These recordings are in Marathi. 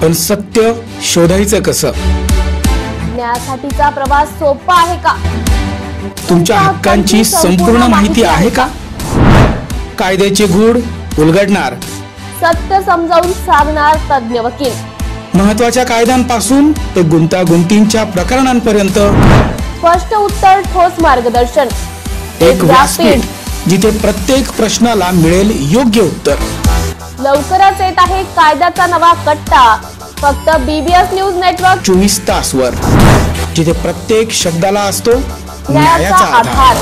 पण सत्य शोधायचं कसं? न्यायासाठीचा प्रवास सोपा आहे का? तुमच्या हक्कांची संपूर्ण माहिती आहे का? कायद्याचे गूढ उलगडणार, सत्य समजावून सांगणार तज्ञ वकील, महत्त्वाच्या कायद्यांपासून ते गुंतागुंतींच्या प्रकरणांपर्यंत स्पष्ट उत्तर, ठोस मार्गदर्शन, एक व्यासपीठ जिथे प्रत्येक प्रश्नाला मिळेल योग्य उत्तर. लवकरच येत आहे कायद्याचा नवा कट्टा, फक्त BBS न्यूज नेटवर्क 24 तासवर, जिथे प्रत्येक शब्दाला असतो न्यायाचा आधार.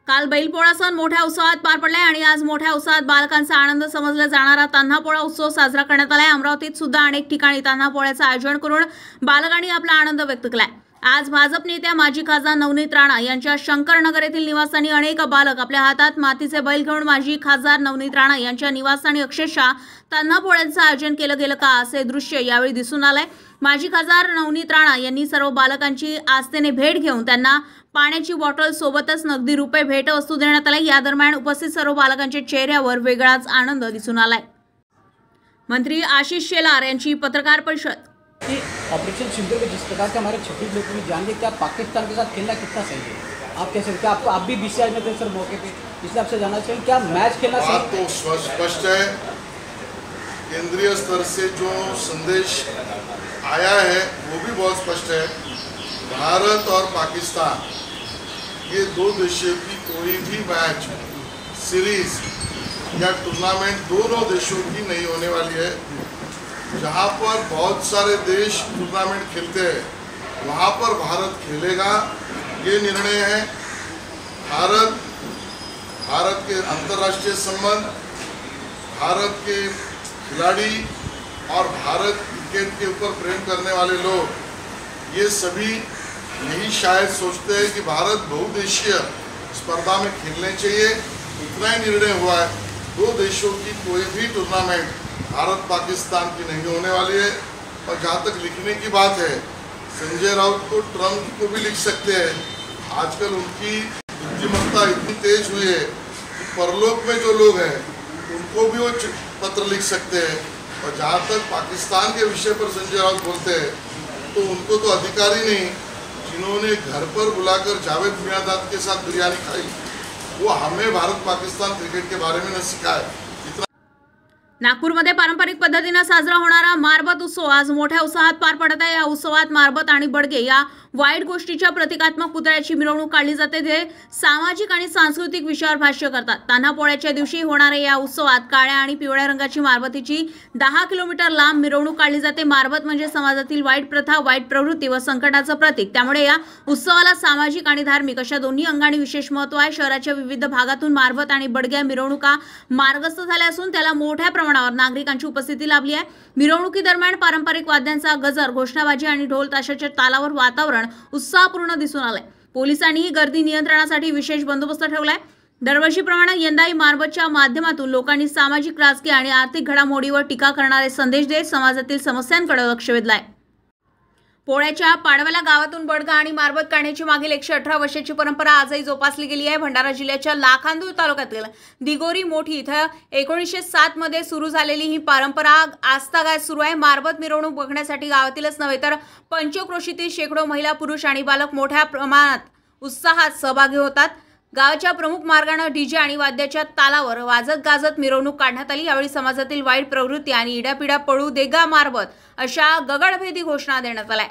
काल बैलपोळा सण मोठ्या उत्साहात पार पडलाय आणि आज मोठ्या उत्साहात बालकांचा आनंद समजला जाणारा तान्हापोळा उत्सव साजरा करण्यात आलाय. अमरावतीत सुद्धा अनेक ठिकाणी तान्हापोळ्याचं आयोजन करून बालकांनी आपला आनंद व्यक्त केलाय. आज भाजप नेत्या माजी खासदार नवनीत राणा यांच्या शंकरनगर येथील निवासस्थानी अनेक बालक आपल्या हातात मातीचे बैल घेऊन माजी खासदार नवनीत राणा यांच्या निवासस्थानी अक्षरशः तान्हापोळ्याचं आयोजन केलं गेलं का असे दृश्य यावेळी दिसून आलंय. माजी खासदार नवनीत राणा यांनी सर्व बालकांची आस्थेने भेट घेऊन त्यांना पाण्याची बॉटल सोबतच नगदी रुपये भेटवस्तू देण्यात आल्या. या दरम्यान उपस्थित सर्व बालकांच्या चेहऱ्यावर वेगळाच आनंद दिसून आलाय. मंत्री आशीष शेलार यांची पत्रकार परिषद. ऑपरेशन सिंदूर में जिस प्रकार से हमारे 26 लोगों की जान गई, क्या पाकिस्तान के साथ खेलना कितना सही है? आप कैसे, क्या आपको आप भी BCI में थे सर मौके पे, इसलिए आपसे जानना चाहिए क्या मैच खेलना सही? बात तो स्पष्ट है, केंद्रीय स्तर से जो संदेश आया है वो भी बहुत स्पष्ट है. भारत और पाकिस्तान ये दो देशों की कोई भी मैच, सीरीज या टूर्नामेंट दोनों देशों की नहीं होने वाली है. जहाँ पर बहुत सारे देश टूर्नामेंट खेलते हैं वहाँ पर भारत खेलेगा, ये निर्णय है. भारत के अंतर्राष्ट्रीय संबंध, भारत के खिलाड़ी और भारत क्रिकेट के ऊपर प्रेम करने वाले लोग ये सभी यही शायद सोचते हैं कि भारत बहुदेशीय स्पर्धा में खेलने चाहिए. इतना ही निर्णय हुआ है. दो देशों की कोई भी टूर्नामेंट भारत पाकिस्तान की नहीं होने वाली है. और जहाँ तक लिखने की बात है, संजय राउत को ट्रम्प को भी लिख सकते हैं. आजकल उनकी बुद्धिमत्ता इतनी तेज हुई है कि परलोक में जो लोग हैं उनको भी वो पत्र लिख सकते हैं. और जहाँ तक पाकिस्तान के विषय पर संजय राउत बोलते हैं तो उनको तो अधिकार ही नहीं. जिन्होंने घर पर बुलाकर जावेद मियांदाद के साथ बिरयानी खाई वो हमें भारत पाकिस्तान क्रिकेट के बारे में न सिखाए. नागपूरमध्ये पारंपरिक पद्धतीने साजरा होणारा मारबत उत्सव आज मोठ्या उत्साहात पार पडत आहे. या उत्सवात मारबत आणि बडगे या वाईट गोष्टीच्या प्रतिकात्मक पुतळ्याची मिरवणूक काढली जाते. ते सामाजिक आणि सांस्कृतिक विषयावर भाष्य करतात. तान्हापोळ्याच्या दिवशी होणाऱ्या या उत्सवात काळ्या आणि पिवळ्या रंगाची मारबतीची 10 किलोमीटर लांब मिरवणूक काढली जाते. मारबत म्हणजे समाजातील वाईट प्रथा, वाईट प्रवृत्ती व संकटाचं प्रतीक. त्यामुळे या उत्सवाला सामाजिक आणि धार्मिक अशा दोन्ही अंगांनी विशेष महत्त्व आहे. शहराच्या विविध भागातून मारबत आणि बडग्या मिरवणुका मार्गस्थ झाल्या असून त्याला मोठ्या प्रमाणावर नागरिकांची उपस्थिती लाभली आहे. मिरवणुकीदरम्यान पारंपरिक वाद्यांचा गजर, घोषणाबाजी आणि ढोल ताशाच्या तालावर वातावरण उत्साहपूर्ण दिसून आलंय. पोलिसांनीही गर्दी नियंत्रणासाठी विशेष बंदोबस्त ठेवलाय. दरवर्षीप्रमाणे यंदाही मारबतच्या माध्यमातून लोकांनी सामाजिक, राजकीय आणि आर्थिक घडामोडीवर टीका करणारे संदेश देत समाजातील समस्यांकडे लक्ष वेधलंय. पोळ्याच्या पाडव्याला गावातून बडगा आणि मारबत काढण्याची मागील 118 वर्षाची परंपरा आजही जोपासली गेली आहे. भंडारा जिल्ह्याच्या लाखांदूर तालुक्यातील दिगोरी मोठी इथं 1907 मध्ये सुरू झालेली ही परंपरा आजतागायत सुरू आहे. मारबत मिरवणूक बघण्यासाठी गावातीलच नव्हे तर पंचक्रोशीतील शेकडो महिला, पुरुष आणि बालक मोठ्या प्रमाणात उत्साहात सहभागी होतात. गावाच्या प्रमुख मार्गाने डीजे आणि वाद्याच्या तालावर वाजत गाजत मिरवणूक काढण्यात आली. यावेळी समाजातील वाईट प्रवृत्ती आणि इडापिडा पळू देगा मारबत अशा गगडभेदी घोषणा देण्यात आल्या.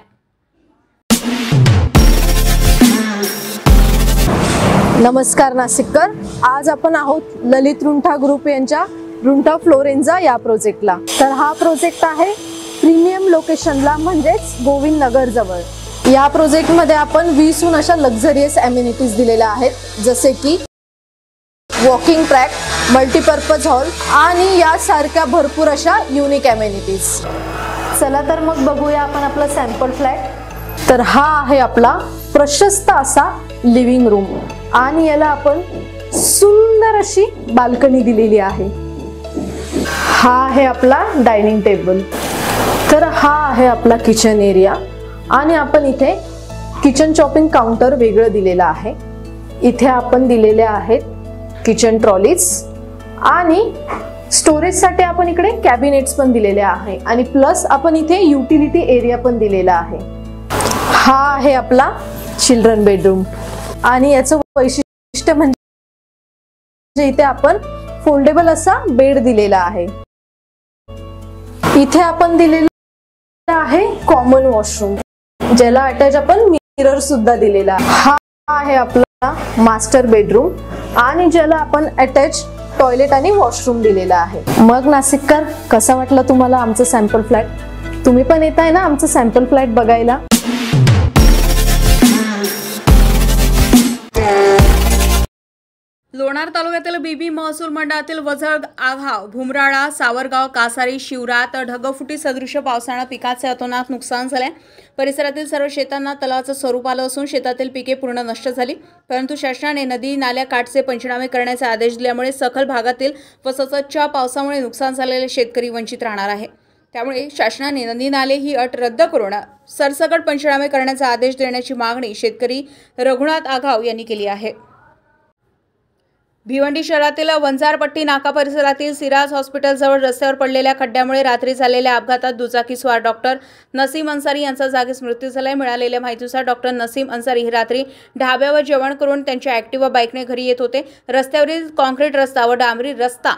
नमस्कार नाशिककर, आज आपण आहोत ललित रुंठा ग्रुप यांच्या रुंठा फ्लोरेन्झा या प्रोजेक्टला. तर हा प्रोजेक्ट आहे प्रीमियम लोकेशनला, म्हणजेच गोविंद नगर जवळ. या प्रोजेक्टमध्ये आपण 20हून अशा लक्झरियस अमेनिटीज दिलेल्या आहेत, जसे की वॉकिंग ट्रॅक, मल्टीपर्पज हॉल आणि यासारख्या भरपूर अशा युनिक अमेनिटीज. चला तर मग बघूया आपण आपला सॅम्पल फ्लॅट. तर हा आहे आपला प्रशस्त असा लिव्हिंग रूम आणि याला आपण सुंदर अशी बाल्कनी दिलेली आहे. हा आहे आपला डायनिंग टेबल. तर हा आहे आपला किचन एरिया आणि आपण इथे किचन चॉपिंग काउंटर वेगळं दिलेलं आहे. इथे आपण दिलेले आहेत किचन ट्रॉलीज आणि स्टोरेजसाठी आपण इकडे कॅबिनेट्स पण दिलेले आहे आणि प्लस आपण इथे युटिलिटी एरिया पण दिलेला आहे. हा आहे आपला चिल्ड्रन बेडरूम आणि याचं वैशिष्ट्य म्हणजे इथे आपण फोल्डेबल असा बेड दिलेला आहे. इथे आपण दिलेला आहे कॉमन वॉशरूम, ज्याला अटॅच आपण मिरर सुद्धा दिलेला आहे. हा आहे आपला मास्टर बेडरूम आणि ज्याला आपण अटॅच टॉयलेट आणि वॉशरूम दिलेला आहे. मग नाशिककर, कसा वाटला तुम्हाला आमचं सॅम्पल फ्लॅट? तुम्ही पण येताय ना आमचं सॅम्पल फ्लॅट बघायला? लोणार तालुक्यातील बीबी महसूल मंडळातील वझड, आघाव, भुमराळा, सावरगाव, कासारी, शिवरात ढगफुटी सदृश्य पावसानं पिकाचे अतोनात नुकसान झाले. परिसरातील सर्व शेतांना तलावाचं स्वरूप आलं असून शेतातील पिके पूर्ण नष्ट झाली. परंतु शासनाने नदी नाल्या काठचे पंचनामे करण्याचे आदेश दिल्यामुळे सखल भागातील व सततच्या पावसामुळे नुकसान झालेले शेतकरी वंचित राहणार आहे. त्यामुळे शासनाने नदी नाले ही अट रद्द करून सरसकट पंचनामे करण्याचा आदेश देण्याची मागणी शेतकरी रघुनाथ आघाव यांनी केली आहे. भिवंडी शहरातील वंजारपट्टी नाका परिसरातील सिराज हॉस्पिटलजवळ रस्त्यावर पडलेल्या खड्ड्यामुळे रात्री झालेल्या अपघातात दुचाकीस्वार डॉक्टर नसीम अन्सारी यांचा जागीच मृत्यू झालाय. मिळालेल्या माहितीनुसार डॉक्टर नसीम अन्सारी हे रात्री ढाब्यावर जेवण करून त्यांच्या ॲक्टिवा बाईकने घरी येत होते. रस्त्यावरील कॉन्क्रीट रस्ता व डांबरी रस्ता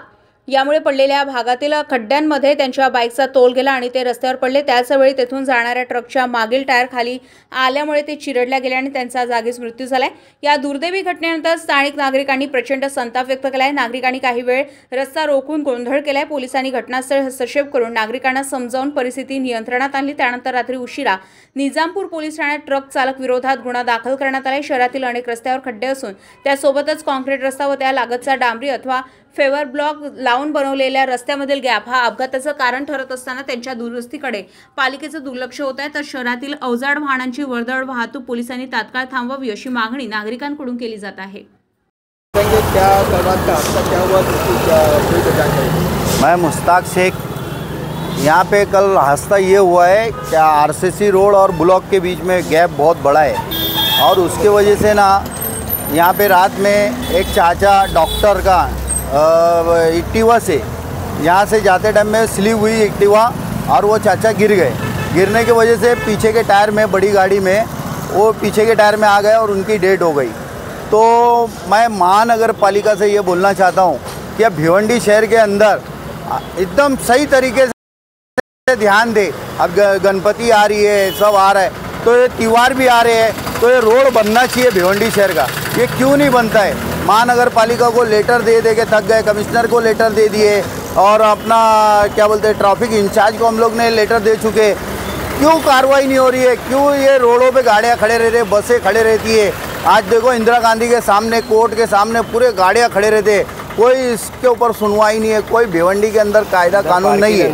यामुळे पडलेल्या भागातील खड्ड्यांमध्ये त्यांच्या बाईकचा तोल गेला आणि ते रस्त्यावर पडले. त्याचवेळी तेथून जाणाऱ्या ट्रकच्या मागील टायर खाली आल्यामुळे ते चिरडल्या गेले आणि त्यांचा जागीच मृत्यू झालाय. या दुर्दैवी घटनेनंतर स्थानिक नागरिकांनी प्रचंड संताप व्यक्त केलाय. नागरिकांनी काही वेळ रस्ता रोखून गोंधळ केलाय. पोलिसांनी घटनास्थळी हस्तक्षेप करून नागरिकांना समजावून परिस्थिती नियंत्रणात आणली. त्यानंतर रात्री उशिरा निजामपूर पोलीस ठाण्यात ट्रक चालक विरोधात गुन्हा दाखल करण्यात आलाय. शहरातील अनेक रस्त्यावर खड्डे असून त्यासोबतच कॉन्क्रीट रस्ता व त्या लागतचा डांबरी अथवा फेवर ब्लॉक लावून बनवलेल्या रस्त्यामधील गॅप हा अपघाताचं कारण ठरत असताना त्यांच्या दुरुस्तीकडे पालिकेचं दुर्लक्ष होत आहे. तर शहरातील अवजड वाहनांची वर्दळ वाहतूक पोलिसांनी तात्काळ थांबवावी अशी मागणी नागरिकांकडून केली जात आहे. मैं मुश्ताक शेख, यहाँ पे कल हादसा ये हुआ है क्या आरसीसी रोड और ब्लॉक के बीच में गैप बहुत बड़ा है और उसके वजह से ना यहाँ पे रात में एक चाचा डॉक्टर का एक्टिवा से यहाँ से जाते टाइम में स्लिप हुई एक्टिवा और वो चाचा गिर गए. गिरने की वजह से पीछे के टायर में, बड़ी गाड़ी में वो पीछे के टायर में आ गए और उनकी डेथ हो गई. तो मैं महानगर पालिका से ये बोलना चाहता हूँ कि अब भिवंडी शहर के अंदर एकदम सही तरीके से ध्यान दे. अब गणपति आ रही है, सब आ रहा है, तो ये त्यौहार भी आ रहे हैं, तो ये रोड बनना चाहिए भिवंडी शहर का. ये क्यों नहीं बनता है? महानगर पालिका को लेटर दे के थक गए, कमिश्नर को लेटर दे दिए और अपना क्या बोलते हैं ट्रैफिक इंचार्ज को हम लोग ने लेटर दे चुके. क्यों कार्रवाई नहीं हो रही है? क्यों ये रोडों पे गाड़ियाँ खड़े रह रहे, बसें खड़े रहती है? आज देखो इंदिरा गांधी के सामने, कोर्ट के सामने पूरे गाड़ियाँ खड़े रहते, कोई इसके ऊपर सुनवाई नहीं है. कोई भिवंडी के अंदर कायदा कानून नहीं है.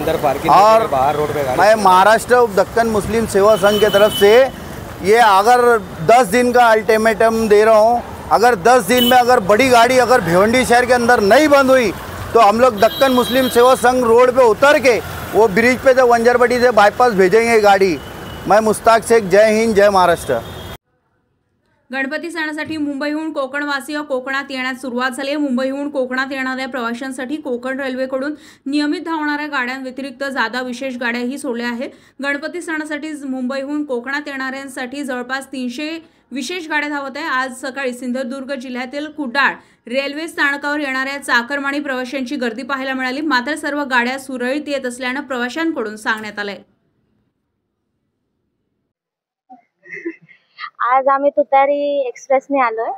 और मैं महाराष्ट्र दक्कन मुस्लिम सेवा संघ के तरफ से ये अगर 10 दिन का अल्टीमेटम दे रहा हूँ, अगर 10 दिन में अगर बड़ी गाड़ी अगर भिवंडी शहर के अंदर नहीं बंद हुई तो हम लोग दक्कन मुस्लिम सेवा संघ रोड पे उतर के वो ब्रिज पे से वंजरपट्टी से बाईपास भेजेंगे गाड़ी. मैं मुश्ताक शेख, जय हिंद, जय महाराष्ट्र. गणपती सणासाठी मुंबईहून कोकणवासीय कोकणात येण्यास सुरुवात झाली आहे. मुंबईहून कोकणात येणाऱ्या प्रवाशांसाठी कोकण रेल्वेकडून नियमित धावणाऱ्या गाड्यांव्यतिरिक्त जादा विशेष गाड्याही सोडल्या आहेत. गणपती सणासाठी मुंबईहून कोकणात येणाऱ्यांसाठी जवळपास 300 विशेष गाड्या धावत आहे. आज सकाळी सिंधुदुर्ग जिल्ह्यातील कुडाळ रेल्वे स्थानकावर येणाऱ्या चाकरमानी प्रवाशांची गर्दी पाहायला मिळाली. मात्र सर्व गाड्या सुरळीत येत असल्यानं प्रवाशांकडून सांगण्यात आलंय. आज आम्ही तुतारी एक्सप्रेसने आलोय.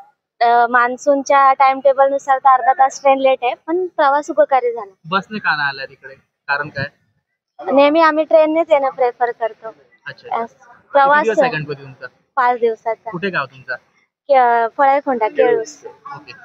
मान्सूनच्या टाइम टेबल नुसार तर अर्धा तास ट्रेन लेट आहे, पण प्रवास उपकारी झाला. बसने का ना आला तिकडे? कारण काय? नेहमी आम्ही ट्रेननेच येणं प्रेफर करतो. अच्छा. प्रवास गणपती तुमचा 5 दिवसाचा. कुठे गाव तुमचा? फळायखोंडा, केळूस. ओके.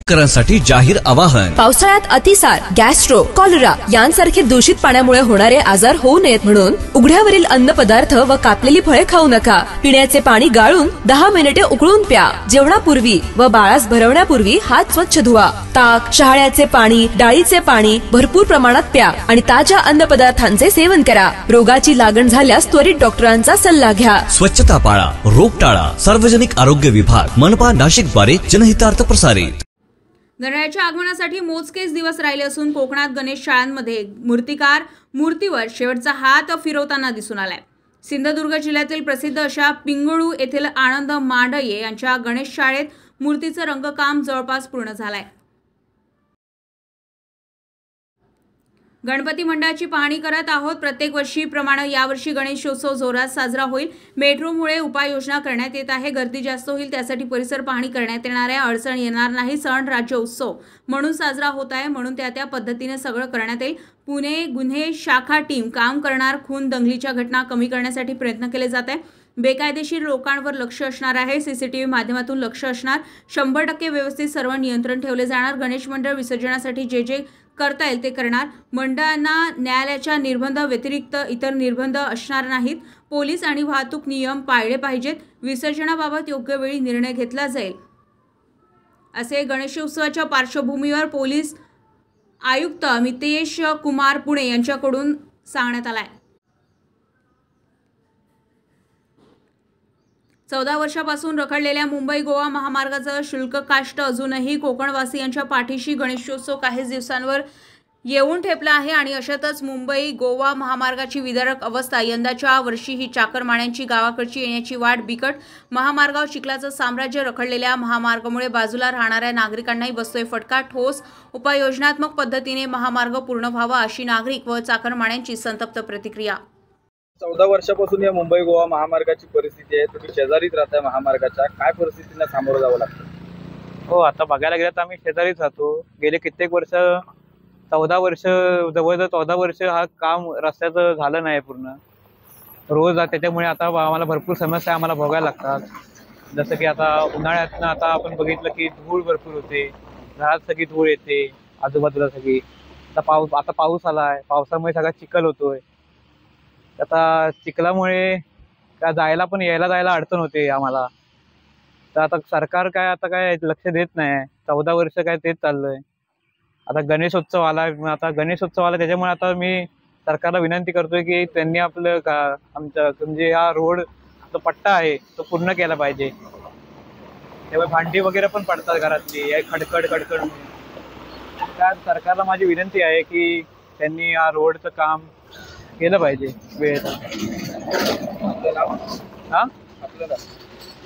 शेतकऱ्यांसाठी जाहीर आवाहन. पावसाळ्यात अतिसार, गॅस्ट्रो, कॉलरा यांसारखे दूषित पाण्यामुळे होणारे आजार होऊ नयेत म्हणून उघड्यावरील अन्नपदार्थ व कापलेली फळे खाऊ नका. पिण्याचे पाणी गाळून 10 मिनिटे उकळून प्या. जेवणापूर्वी व बाळास भरवण्यापूर्वी हात स्वच्छ धुवा. ताक, शहाळ्याचे पाणी, डाळीचे पाणी भरपूर प्रमाणात प्या आणि ताज्या अन्नपदार्थांचे सेवन करा. रोगाची लागण झाल्यास त्वरित डॉक्टरांचा सल्ला घ्या. स्वच्छता पाळा, रोग टाळा. सार्वजनिक आरोग्य विभाग, मनपा नाशिक द्वारे जनहितार्थ प्रसारित. गणरायाच्या आगमनासाठी मोजकेच दिवस राहिले असून कोकणात गणेश शाळांमध्ये मूर्तिकार मूर्तीवर शेवटचा हात फिरवताना दिसून आलाय। सिंधुदुर्ग जिल्ह्यातील प्रसिद्ध अशा पिंगळू येथील आनंद मांडये यांच्या गणेश शाळेत मूर्तीचं रंगकाम जवळपास पूर्ण झालंय। गणपती मंडळाची पाहणी करत आहोत। प्रत्येक वर्षीप्रमाणे यावर्षी गणेशोत्सव जोरात साजरा होईल। मेट्रोमुळे उपाययोजना करण्यात येत आहे। गर्दी जास्त होईल त्यासाठी परिसर पाहणी करण्यात येणार आहे। अडचण येणार नाही। सण राज्य उत्सव म्हणून साजरा होत आहे, म्हणून त्या पद्धतीने सगळं करण्यात येईल। पुणे गुन्हे शाखा टीम काम करणार। खून दंगलीच्या घटना कमी करण्यासाठी प्रयत्न केले जात आहे। बेकायदेशीर लोकांवर लक्ष असणार आहे। सीसीटीव्ही माध्यमातून लक्ष असणार। 100% व्यवस्थित सर्व नियंत्रण ठेवले जाणार। गणेश मंडळ विसर्जनासाठी जे करता येईल ते करणार। मंडळांना न्यायालयाच्या निर्बंध व्यतिरिक्त इतर निर्बंध असणार नाहीत। पोलीस आणि वाहतूक नियम पाळले पाहिजेत। विसर्जनाबाबत योग्य वेळी निर्णय घेतला जाईल असे गणेशोत्सवाच्या पार्श्वभूमीवर पोलीस आयुक्त मितेश कुमार पुणे यांच्याकडून सांगण्यात आले आहे। 14 वर्षापासून रखडलेल्या मुंबई गोवा महामार्गाचं शुल्क काष्ट अजूनही कोकणवासियांच्या पाठीशी गणेशोत्सव काही दिवसांवर येऊन ठेपला आहे आणि अशातच मुंबई गोवा महामार्गाची विदारक अवस्था। यंदाच्या वर्षी ही चाकरमान्यांची गावाकडची येण्याची वाट बिकट। महामार्गावर चिखलाचं साम्राज्य। रखडलेल्या महामार्गामुळे बाजूला राहणाऱ्या नागरिकांनाही बसतोय फटका। ठोस उपाययोजनात्मक पद्धतीने महामार्ग पूर्ण व्हावा अशी नागरिक व चाकरमान्यांची संतप्त प्रतिक्रिया। 14 वर्षापासून या मुंबई गोवा महामार्गाची परिस्थिती आहे। तुम्ही शेजारीच राहताय महामार्गाच्या, काय परिस्थितींना सामोरं जावं लागतं? हो, आता बघायला गेलं तर आम्ही शेजारीच राहतो। गेले कित्येक वर्ष 14 वर्ष जवळजवळ 14 वर्ष हा काम रस्त्याचं झालं नाही पूर्ण। रोज त्याच्यामुळे आता आम्हाला भरपूर समस्या आम्हाला भोगायला लागतात। जसं की आता उन्हाळ्यातनं आता आपण बघितलं की धूळ भरपूर होते, घरात सगळी धूळ येते आजूबाजूला सगळी। आता पाऊस आलाय, पावसामुळे सगळा चिखल होतोय। आता चिखलामुळे काय यायला जायला अडचण होते आम्हाला। तर आता सरकार काय लक्ष देत नाही। 14 वर्ष काय तेच चाललंय। आता गणेशोत्सव आला त्याच्यामुळे आता मी सरकारला विनंती करतोय की त्यांनी आपलं आमच्या म्हणजे हा रोड जो पट्टा आहे तो पूर्ण केला पाहिजे। त्यामुळे भांडी वगैरे पण पडतात घरातली खडखड। त्या सरकारला माझी विनंती आहे की त्यांनी या रोडचं काम केलं पाहिजे वेळेत।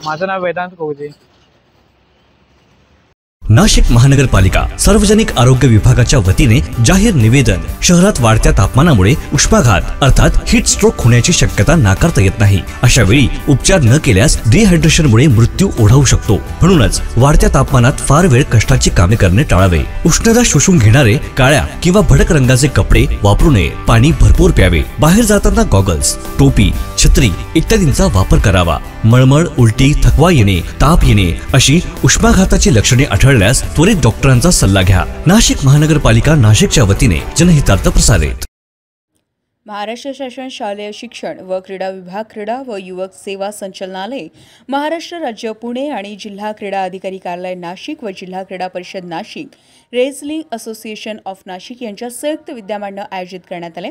माझं नाव वेदांत कोहजे। नाशिक महानगरपालिका सार्वजनिक आरोग्य विभागाच्या वतीने जाहीर निवेदन। शहरात वाढत्या तापमानामुळे उष्माघात अर्थात हीट स्ट्रोक होण्याची शक्यता नाकारता येत नाही। अशा वेळी उपचार न केल्यास डिहायड्रेशनमुळे मृत्यू ओढावू शकतो। म्हणूनच वाढत्या तापमानात फार वेळ कष्टाची कामे करणे टाळावे। उष्णता शोषून घेणारे काळ्या किंवा भडक रंगाचे कपडे वापरू नये। पाणी भरपूर प्यावे। बाहेर जाताना गॉगल्स, टोपी, छत्री इत्यादींचा वापर करावा। मळमळ, उलटी, थकवा येणे, ताप येणे अशी उष्माघाताची लक्षणे आढळल्यास त्वरित डॉक्टरांचा सल्ला घ्या। नाशिक महानगरपालिका नाशिकच्या वतीने जनहितार्थ प्रसारित। महाराष्ट्र शासन शालेय शिक्षण व क्रीडा विभाग, क्रीडा व युवक सेवा संचालनालय, महाराष्ट्र राज्य पुणे आणि जिल्हा क्रीडा अधिकारी कार्यालय नाशिक व जिल्हा क्रीडा परिषद Nashik, wrestling association of Nashik यांच्या संयुक्त विद्यमानं आयोजित करण्यात आले।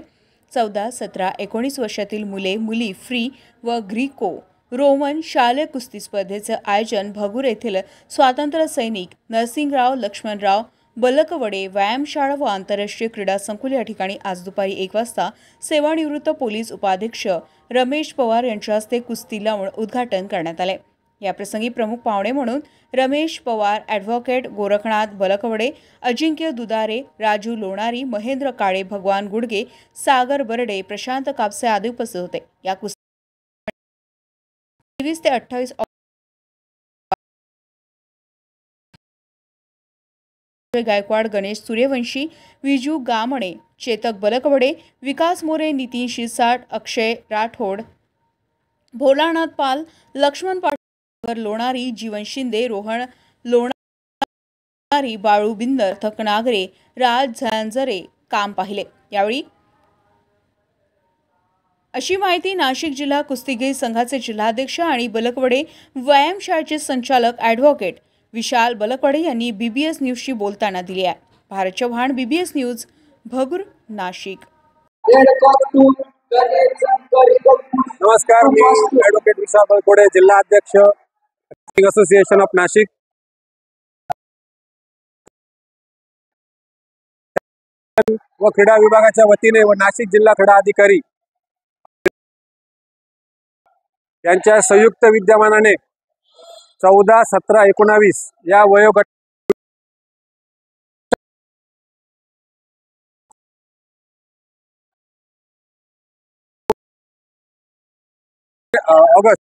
14, 17, 19 वर्षातील मुले मुली फ्री व ग्रीको रोमन शालेय कुस्ती स्पर्धेचं आयोजन भगूर येथील स्वातंत्र्य सैनिक नरसिंगराव लक्ष्मणराव बलकवडे व्यायामशाळा व आंतरराष्ट्रीय क्रीडा संकुल या ठिकाणी आज दुपारी 1 वाजता सेवानिवृत्त पोलीस उपाधीक्षक रमेश पवार यांच्या हस्ते कुस्ती लावून उद्घाटन करण्यात आले। याप्रसंगी प्रमुख पाहुणे म्हणून रमेश पवार, ॲडव्होकेट गोरखनाथ बलकवडे, अजिंक्य दुधारे, राजू लोणारी, महेंद्र काळे, भगवान गुडगे, सागर बर्डे, प्रशांत कापसे आदी उपस्थित होते। या कुस्ती 23 ते 28 गायकवाड, गणेश सूर्यवंशी, विजू गामणे, चेतक बलकवडे, विकास मोरे, नितीन शिरसाट, अक्षय राठोड, भोलानाथ पाल, लक्ष्मण पाटील लोणारी, जीवन शिंदे, रोहन लोणारी, बाळू बिंदर, थकनागरे, राज झांजरे काम पाहिले। यावेळी अशी माहिती नाशिक जिल्हा कुस्तीगीर संघाचे जिल्हाध्यक्ष आणि बलकवडे व्यायामशाळेचे संचालक ॲडव्होकेट विशाल बलकवडे यांनी बीबीएस न्यूजशी बोलताना दिली आहे। Bharat Chavan, BBS news, Bhagur, Nashik. नमस्कार, मी ॲडव्होकेट विशाल बलकवडे, जिल्हाध्यक्ष असोसिएशन ऑफ नाशिक। व क्रीडा विभागाच्या वतीने व नाशिक जिल्हा क्रीडा अधिकारी यांच्या संयुक्त विद्यमानाने 14, 17, 19 या वयोगट ऑगस्ट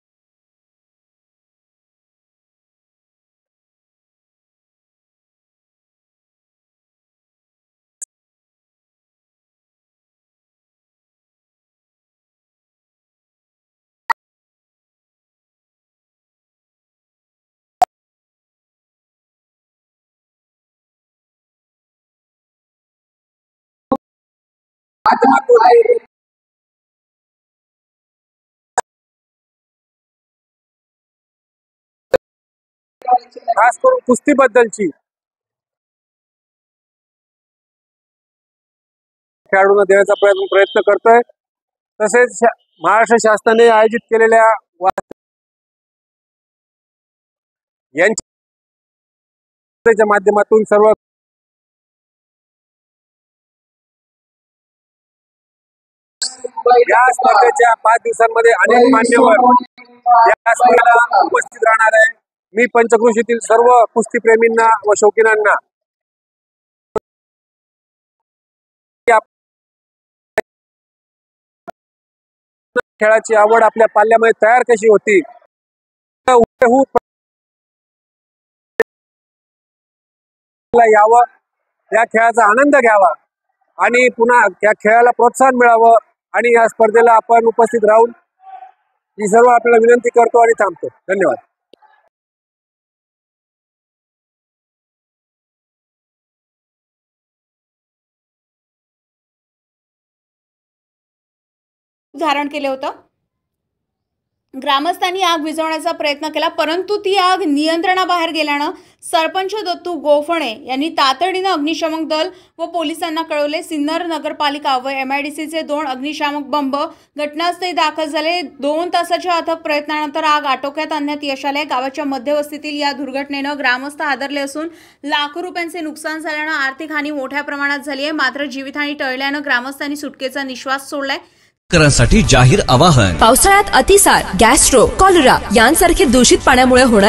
खास करून कुस्तीबद्दलची खेळाडूंना देण्याचा प्रयत्न करतोय। तसेच महाराष्ट्र शासनाने आयोजित केलेल्या यांच्या माध्यमातून सर्व या स्पर्धेच्या 5 दिवसांमध्ये अनेक मान्यवर या स्पर्धेला उपस्थित राहणार आहे। मी पंचक्रोशीतील सर्व कुस्तीप्रेमींना व शौकीनांना खेळाची आवड आपल्या पाल्यामध्ये तयार कशी होती यावं, या खेळाचा आनंद घ्यावा आणि पुन्हा या खेळाला प्रोत्साहन मिळावं आणि या स्पर्धेला आपण उपस्थित राहून ही सर्व आपल्याला विनंती करतो आणि थांबतो। धन्यवाद। धारण केले होतं। ग्रामस्थांनी आग विझवण्याचा प्रयत्न केला, परंतु ती आग नियंत्रणाबाहेर गेल्यानं सरपंच दत्तू गोफणे यांनी तातडीनं अग्निशमन दल व पोलिसांना कळवले। सिन्नर नगरपालिका व MIDCचे 2 अग्निशामक बंब घटनास्थळी दाखल झाले। 2 तासाच्या अथक प्रयत्नानंतर आग आटोक्यात आणण्यात यश आले। गावाच्या मध्यवस्तीतील या दुर्घटनेनं ग्रामस्थ हादरले असून लाखो रुपयांचे नुकसान झाल्यानं आर्थिक हानी मोठ्या प्रमाणात झाली आहे। मात्र जीवितहानी टळल्यानं ग्रामस्थांनी सुटकेचा निश्वास सोडलाय। साठी जाहीर आवाहन। पावसाळ्यात अतिसार, गॅस्ट्रो, कॉलरा यांसारखे दूषित पाण्यामुळे होणार